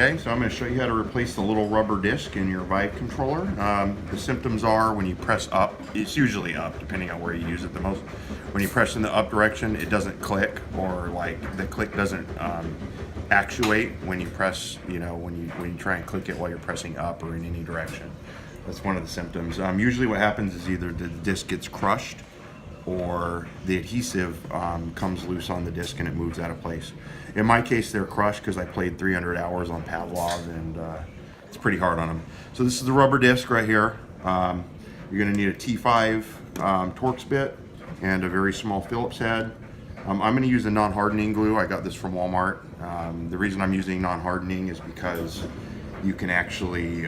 Okay, so I'm going to show you how to replace the little rubber disc in your Vive controller. The symptoms are when you press up, it's usually up depending on where you use it the most. When you press in the up direction, it doesn't click, or like the click doesn't actuate when you press, when you try and click it while you're pressing up or in any direction. That's one of the symptoms. Usually what happens is either the disc gets crushed or the adhesive comes loose on the disc and it moves out of place. In my case, they're crushed because I played 300 hours on Pavlov, and it's pretty hard on them. So this is the rubber disc right here. You're going to need a T5 Torx bit and a very small Phillips head. I'm going to use a non-hardening glue. I got this from Walmart. The reason I'm using non-hardening is because you can actually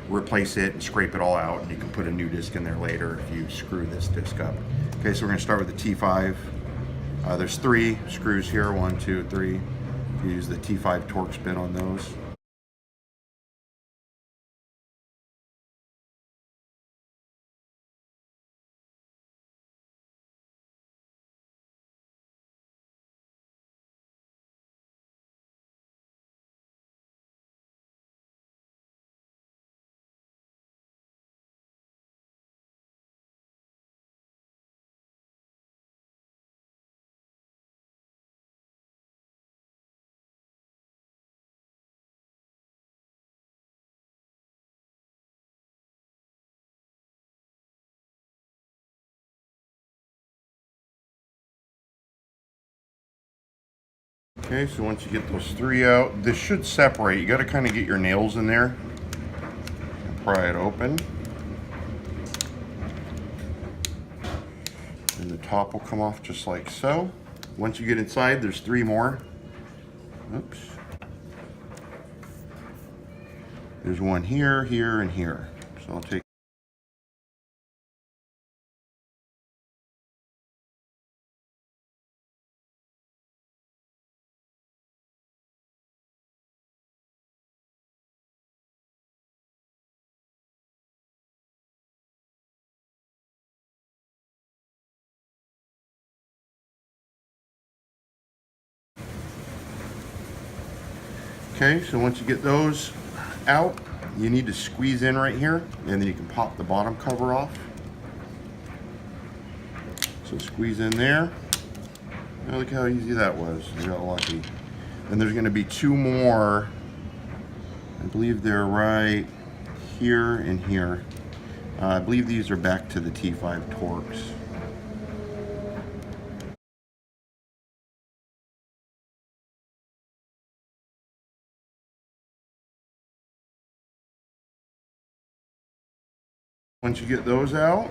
replace it and scrape it all out, and you can put a new disc in there later if you screw this disc up. Okay, so we're going to start with the T5. There's 3 screws here, 1, 2, 3. You use the T5 Torx bit on those. Okay, so once you get those 3 out, this should separate. You got to kind of get your nails in there and pry it open. And the top will come off just like so. Once you get inside, there's 3 more. Oops. There's one here, here, and here. So I'll take. Okay, so once you get those out, you need to squeeze in right here, and then you can pop the bottom cover off. So squeeze in there. Oh, look how easy that was. You got lucky. And there's going to be 2 more. I believe they're right here and here. I believe these are back to the T5 Torx. Once you get those out,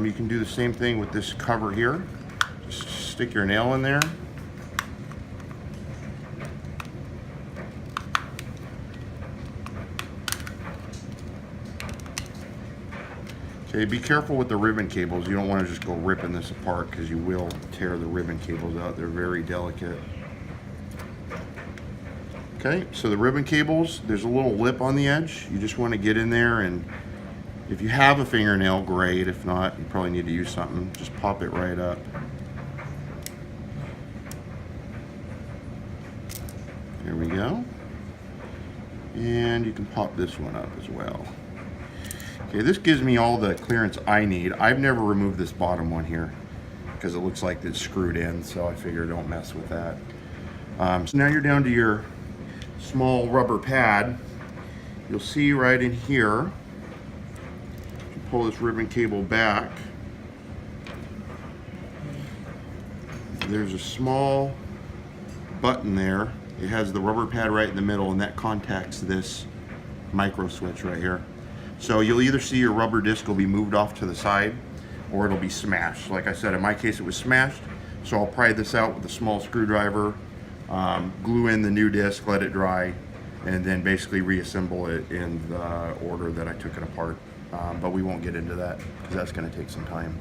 you can do the same thing with this cover here. Just stick your nail in there. Okay, be careful with the ribbon cables. You don't want to just go ripping this apart because you will tear the ribbon cables out. They're very delicate. Okay, so the ribbon cables, there's a little lip on the edge. You just want to get in there, and if you have a fingernail, great. If not, you probably need to use something. Just pop it right up. There we go. And you can pop this one up as well. Okay, this gives me all the clearance I need. I've never removed this bottom one here because it looks like it's screwed in, so I figure don't mess with that. So now you're down to your small rubber pad. You'll see right in here, pull this ribbon cable back, there's a small button there. It has the rubber pad right in the middle, and that contacts this micro switch right here. So you'll either see your rubber disc will be moved off to the side, or it'll be smashed. Like I said, in my case it was smashed, so I'll pry this out with a small screwdriver, glue in the new disc, let it dry, and then basically reassemble it in the order that I took it apart. But we won't get into that because that's going to take some time.